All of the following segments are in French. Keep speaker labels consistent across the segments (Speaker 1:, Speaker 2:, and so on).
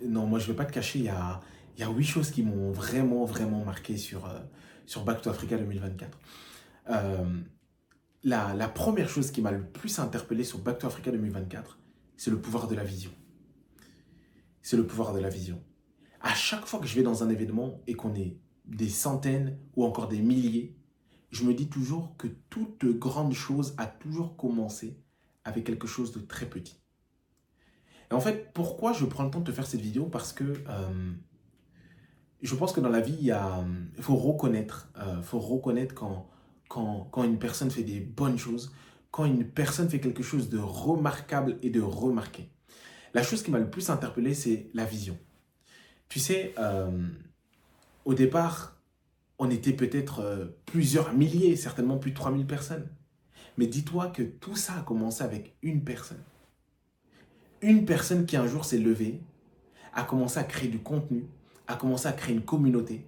Speaker 1: non, moi je ne vais pas te cacher, il y a 8 choses qui m'ont vraiment, vraiment marqué sur Back to Africa 2024. Euh, la première chose qui m'a le plus interpellé sur Back to Africa 2024, c'est le pouvoir de la vision. C'est le pouvoir de la vision. À chaque fois que je vais dans un événement et qu'on est des centaines ou encore des milliers, je me dis toujours que toute grande chose a toujours commencé avec quelque chose de très petit. Et en fait, pourquoi je prends le temps de te faire cette vidéo? Parce que je pense que dans la vie, il faut reconnaître quand une personne fait des bonnes choses, quand une personne fait quelque chose de remarquable et de remarqué. La chose qui m'a le plus interpellé, c'est la vision. Tu sais, au départ, on était peut-être plusieurs milliers, certainement plus de 3000 personnes. Mais dis-toi que tout ça a commencé avec une personne. Une personne qui un jour s'est levée, a commencé à créer du contenu, a commencé à créer une communauté.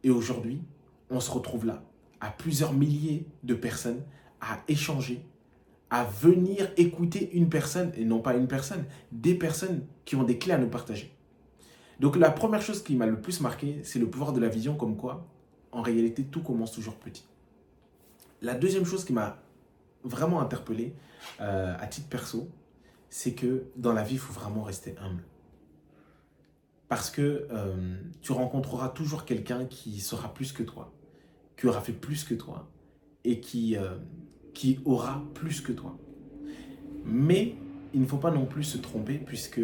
Speaker 1: Et aujourd'hui, on se retrouve là, à plusieurs milliers de personnes, à échanger, à venir écouter une personne, et non pas une personne, des personnes qui ont des clés à nous partager. Donc la première chose qui m'a le plus marqué, c'est le pouvoir de la vision, comme quoi, en réalité, tout commence toujours petit. La deuxième chose qui m'a vraiment interpellé, à titre perso, c'est que dans la vie, il faut vraiment rester humble. Parce que tu rencontreras toujours quelqu'un qui sera plus que toi, qui aura fait plus que toi et qui aura plus que toi. Mais il ne faut pas non plus se tromper puisque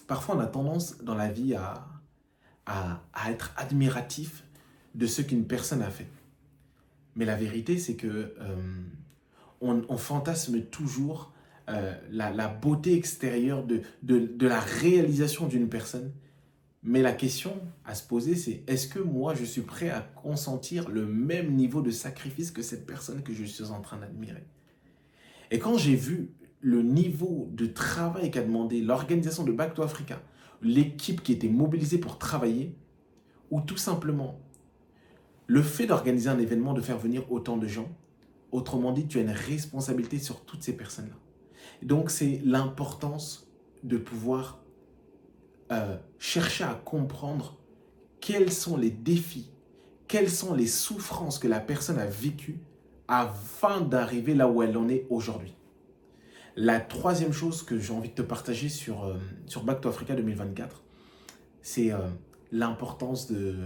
Speaker 1: parfois on a tendance dans la vie à être admiratif de ce qu'une personne a fait. Mais la vérité, c'est que on fantasme toujours la beauté extérieure de la réalisation d'une personne. Mais la question à se poser, c'est est-ce que moi, je suis prêt à consentir le même niveau de sacrifice que cette personne que je suis en train d'admirer? Et quand j'ai vu le niveau de travail qu'a demandé l'organisation de Back to Africa, l'équipe qui était mobilisée pour travailler, ou tout simplement le fait d'organiser un événement, de faire venir autant de gens, autrement dit, tu as une responsabilité sur toutes ces personnes-là. Donc, c'est l'importance de pouvoir chercher à comprendre quels sont les défis, quelles sont les souffrances que la personne a vécues afin d'arriver là où elle en est aujourd'hui. La troisième chose que j'ai envie de te partager sur Back to Africa 2024, c'est l'importance de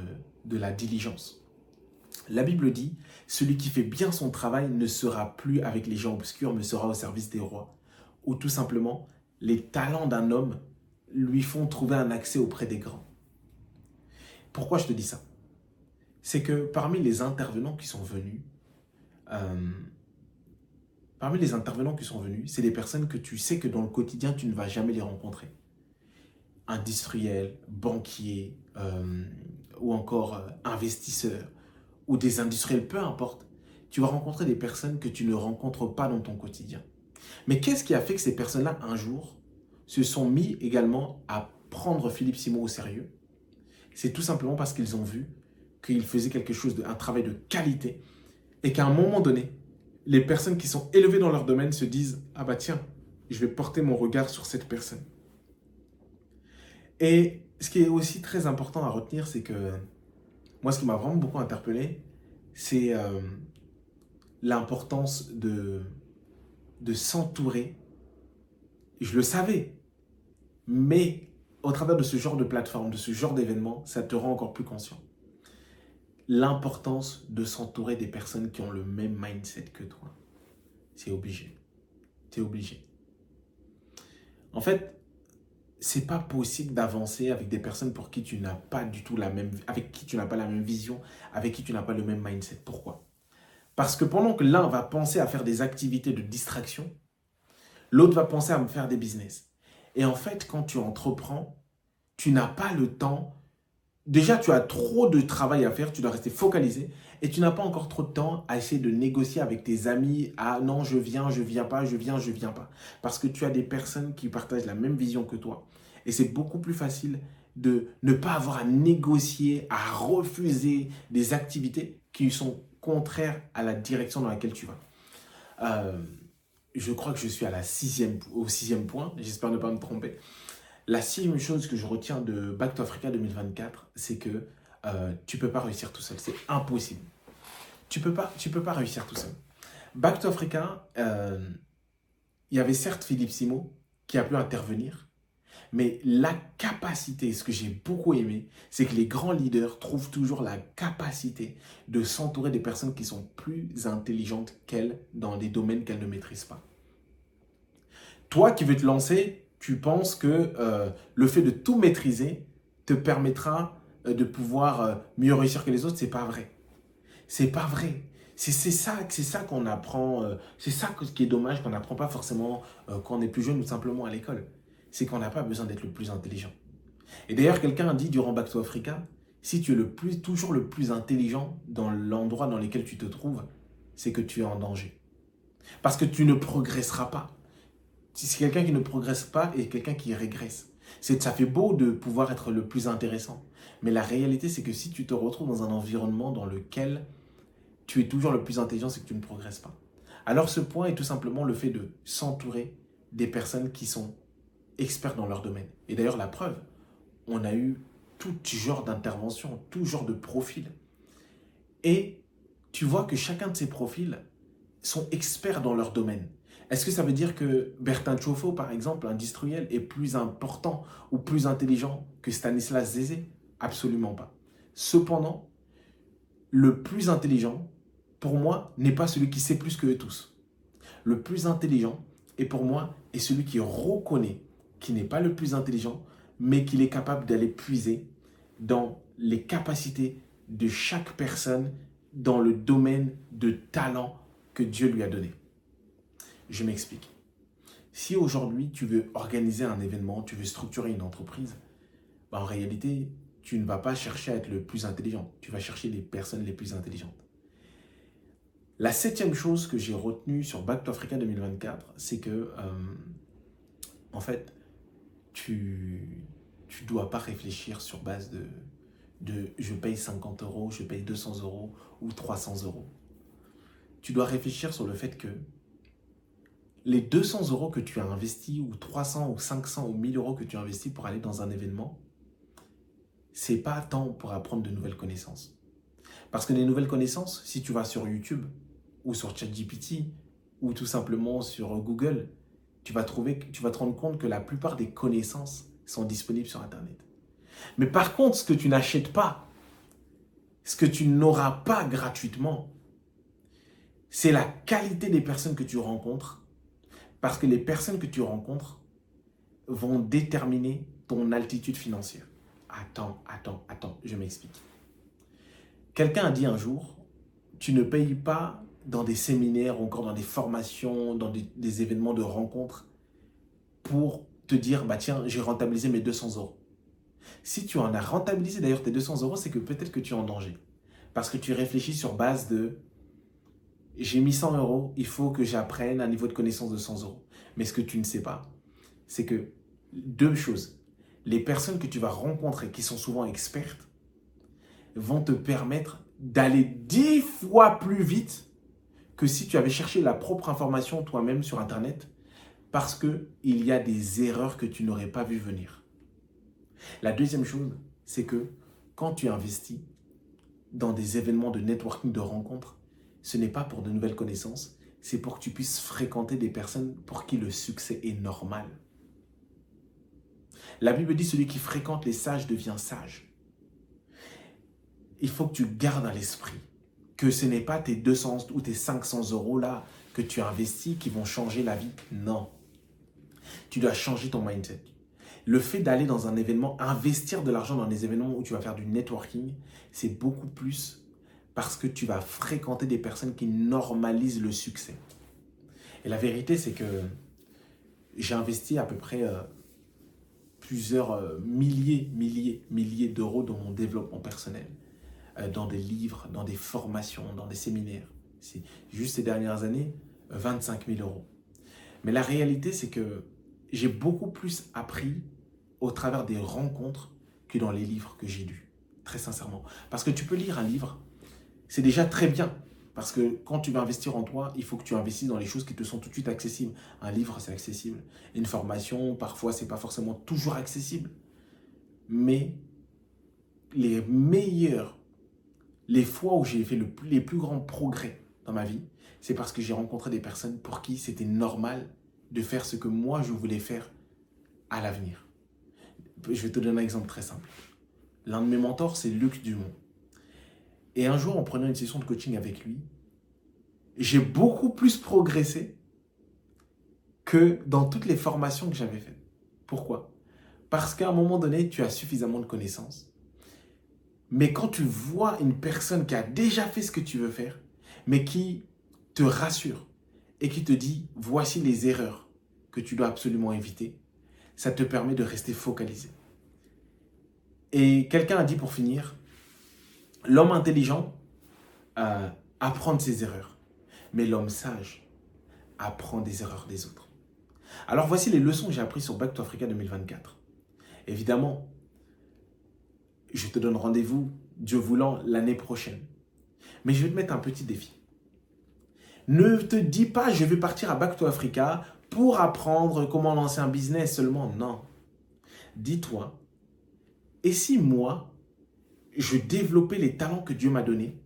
Speaker 1: la diligence. La Bible dit, celui qui fait bien son travail ne sera plus avec les gens obscurs, mais sera au service des rois. Ou tout simplement, les talents d'un homme lui font trouver un accès auprès des grands. Pourquoi je te dis ça? C'est que euh, parmi les intervenants qui sont venus, c'est des personnes que tu sais que dans le quotidien, tu ne vas jamais les rencontrer. Industriels, banquiers, ou encore investisseurs, ou des industriels, peu importe. Tu vas rencontrer des personnes que tu ne rencontres pas dans ton quotidien. Mais qu'est-ce qui a fait que ces personnes-là, un jour, se sont mis également à prendre Philippe Simon au sérieux? C'est tout simplement parce qu'ils ont vu qu'il faisait un travail de qualité, et qu'à un moment donné, les personnes qui sont élevées dans leur domaine se disent « Ah bah tiens, je vais porter mon regard sur cette personne ». Et ce qui est aussi très important à retenir, c'est que moi, ce qui m'a vraiment beaucoup interpellé, c'est l'importance de s'entourer. Je le savais, mais au travers de ce genre de plateforme, de ce genre d'événement, ça te rend encore plus conscient. L'importance de s'entourer des personnes qui ont le même mindset que toi. C'est obligé. C'est obligé. En fait, c'est pas possible d'avancer avec des personnes pour qui tu n'as pas du tout avec qui tu n'as pas la même vision, avec qui tu n'as pas le même mindset. Pourquoi? Parce que pendant que l'un va penser à faire des activités de distraction, l'autre va penser à me faire des business. Et en fait, quand tu entreprends, tu n'as pas le temps. Déjà, tu as trop de travail à faire, tu dois rester focalisé et tu n'as pas encore trop de temps à essayer de négocier avec tes amis. Ah non, je viens pas, je viens pas. Parce que tu as des personnes qui partagent la même vision que toi. Et c'est beaucoup plus facile de ne pas avoir à négocier, à refuser des activités qui sont contraires à la direction dans laquelle tu vas. Euh, je crois que je suis au sixième point, j'espère ne pas me tromper. La sixième chose que je retiens de Back to Africa 2024, c'est que tu ne peux pas réussir tout seul. C'est impossible. Tu peux pas réussir tout seul. Back to Africa, il y avait certes Philippe Simo qui a pu intervenir, mais la capacité, ce que j'ai beaucoup aimé, c'est que les grands leaders trouvent toujours la capacité de s'entourer des personnes qui sont plus intelligentes qu'elles dans des domaines qu'elles ne maîtrisent pas. Toi qui veux te lancer, tu penses que le fait de tout maîtriser te permettra de pouvoir mieux réussir que les autres. C'est pas vrai. C'est pas vrai. C'est ça qu'on apprend. C'est ça qui est dommage qu'on n'apprend pas forcément quand on est plus jeune ou simplement à l'école. C'est qu'on n'a pas besoin d'être le plus intelligent. Et d'ailleurs, quelqu'un a dit durant Back to Africa, si tu es toujours le plus intelligent dans l'endroit dans lequel tu te trouves, c'est que tu es en danger. Parce que tu ne progresseras pas. C'est quelqu'un qui ne progresse pas et quelqu'un qui régresse. Ça fait beau de pouvoir être le plus intéressant. Mais la réalité, c'est que si tu te retrouves dans un environnement dans lequel tu es toujours le plus intelligent, c'est que tu ne progresses pas. Alors ce point est tout simplement le fait de s'entourer des personnes qui sont experts dans leur domaine. Et d'ailleurs, la preuve, on a eu tout genre d'interventions, tout genre de profils. Et tu vois que chacun de ces profils sont experts dans leur domaine. Est-ce que ça veut dire que Bertin Tchofo, par exemple, industriel, est plus important ou plus intelligent que Stanislas Zézé? Absolument pas. Cependant, le plus intelligent, pour moi, n'est pas celui qui sait plus que eux tous. Le plus intelligent, et pour moi, est celui qui reconnaît qu'il n'est pas le plus intelligent, mais qu'il est capable d'aller puiser dans les capacités de chaque personne dans le domaine de talent que Dieu lui a donné. Je m'explique. Si aujourd'hui tu veux organiser un événement, tu veux structurer une entreprise, en réalité, tu ne vas pas chercher à être le plus intelligent. Tu vas chercher les personnes les plus intelligentes. La septième chose que j'ai retenue sur Back to Africa 2024, c'est que, en fait, tu ne dois pas réfléchir sur base de je paye 50 euros, je paye 200 euros ou 300 euros. Tu dois réfléchir sur le fait que les 200 euros que tu as investis, ou 300 ou 500 ou 1000 euros que tu as investis pour aller dans un événement, c'est pas tant pour apprendre de nouvelles connaissances. Parce que les nouvelles connaissances, si tu vas sur YouTube ou sur ChatGPT ou tout simplement sur Google, tu vas te rendre compte que la plupart des connaissances sont disponibles sur Internet. Mais par contre, ce que tu n'achètes pas, ce que tu n'auras pas gratuitement, c'est la qualité des personnes que tu rencontres. Parce que les personnes que tu rencontres vont déterminer ton altitude financière. Attends, je m'explique. Quelqu'un a dit un jour, tu ne payes pas dans des séminaires, ou encore dans des formations, dans des événements de rencontres, pour te dire, bah tiens, j'ai rentabilisé mes 200 euros. Si tu en as rentabilisé d'ailleurs tes 200 euros, c'est que peut-être que tu es en danger. Parce que tu réfléchis sur base de, j'ai mis 100 euros, il faut que j'apprenne un niveau de connaissance de 100 euros. Mais ce que tu ne sais pas, c'est que deux choses. Les personnes que tu vas rencontrer, qui sont souvent expertes, vont te permettre d'aller 10 fois plus vite que si tu avais cherché la propre information toi-même sur Internet, parce qu'il y a des erreurs que tu n'aurais pas vu venir. La deuxième chose, c'est que quand tu investis dans des événements de networking, de rencontres, ce n'est pas pour de nouvelles connaissances, c'est pour que tu puisses fréquenter des personnes pour qui le succès est normal. La Bible dit, celui qui fréquente les sages devient sage. Il faut que tu gardes à l'esprit que ce n'est pas tes 200 ou tes 500 euros là que tu as investis qui vont changer la vie. Non. Tu dois changer ton mindset. Le fait d'aller dans un événement, investir de l'argent dans des événements où tu vas faire du networking, c'est beaucoup plus parce que tu vas fréquenter des personnes qui normalisent le succès. Et la vérité, c'est que j'ai investi à peu près plusieurs milliers d'euros dans mon développement personnel, dans des livres, dans des formations, dans des séminaires. C'est juste ces dernières années, 25 000 euros. Mais la réalité, c'est que j'ai beaucoup plus appris au travers des rencontres que dans les livres que j'ai lus, très sincèrement. Parce que tu peux lire un livre, c'est déjà très bien Parce que quand tu vas investir en toi, il faut que tu investisses dans les choses qui te sont tout de suite accessibles. Un livre, c'est accessible. Une formation, parfois, ce n'est pas forcément toujours accessible. Mais les meilleurs, les fois où j'ai fait les plus grands progrès dans ma vie, c'est parce que j'ai rencontré des personnes pour qui c'était normal de faire ce que moi, je voulais faire à l'avenir. Je vais te donner un exemple très simple. L'un de mes mentors, c'est Luc Dumont. Et un jour, en prenant une session de coaching avec lui, j'ai beaucoup plus progressé que dans toutes les formations que j'avais faites. Pourquoi? Parce qu'à un moment donné, tu as suffisamment de connaissances. Mais quand tu vois une personne qui a déjà fait ce que tu veux faire, mais qui te rassure et qui te dit, voici les erreurs que tu dois absolument éviter, ça te permet de rester focalisé. Et quelqu'un a dit pour finir, l'homme intelligent apprend de ses erreurs, mais l'homme sage apprend des erreurs des autres. Alors voici les leçons que j'ai apprises sur Back to Africa 2024. Évidemment, je te donne rendez-vous, Dieu voulant, l'année prochaine. Mais je vais te mettre un petit défi. Ne te dis pas, je vais partir à Back to Africa pour apprendre comment lancer un business seulement. Non. Dis-toi, et si moi, je développais les talents que Dieu m'a donnés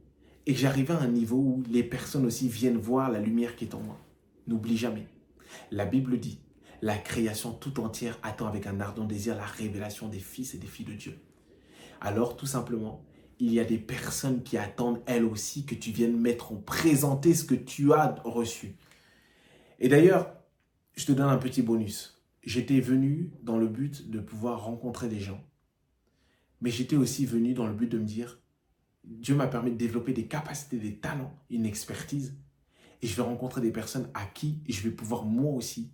Speaker 1: et que j'arrivais à un niveau où les personnes aussi viennent voir la lumière qui est en moi? N'oublie jamais. La Bible dit, la création tout entière attend avec un ardent désir la révélation des fils et des filles de Dieu. Alors, tout simplement, il y a des personnes qui attendent, elles aussi, que tu viennes présenter ce que tu as reçu. Et d'ailleurs, je te donne un petit bonus. J'étais venu dans le but de pouvoir rencontrer des gens. Mais j'étais aussi venu dans le but de me dire, Dieu m'a permis de développer des capacités, des talents, une expertise. Et je vais rencontrer des personnes à qui je vais pouvoir moi aussi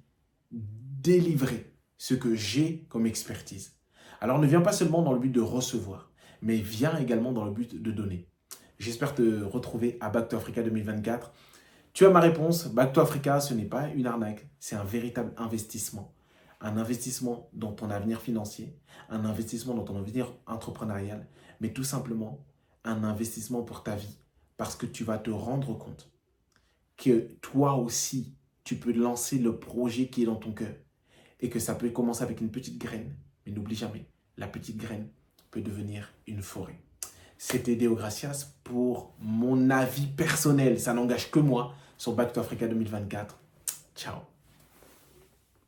Speaker 1: délivrer ce que j'ai comme expertise. Alors ne viens pas seulement dans le but de recevoir, mais viens également dans le but de donner. J'espère te retrouver à Back to Africa 2024. Tu as ma réponse, Back to Africa, ce n'est pas une arnaque, c'est un véritable investissement. Un investissement dans ton avenir financier, un investissement dans ton avenir entrepreneurial, mais tout simplement un investissement pour ta vie. Parce que tu vas te rendre compte que toi aussi, tu peux lancer le projet qui est dans ton cœur. Et que ça peut commencer avec une petite graine. Mais n'oublie jamais, la petite graine peut devenir une forêt. C'était Deo Gracias pour mon avis personnel. Ça n'engage que moi sur Back to Africa 2024. Ciao.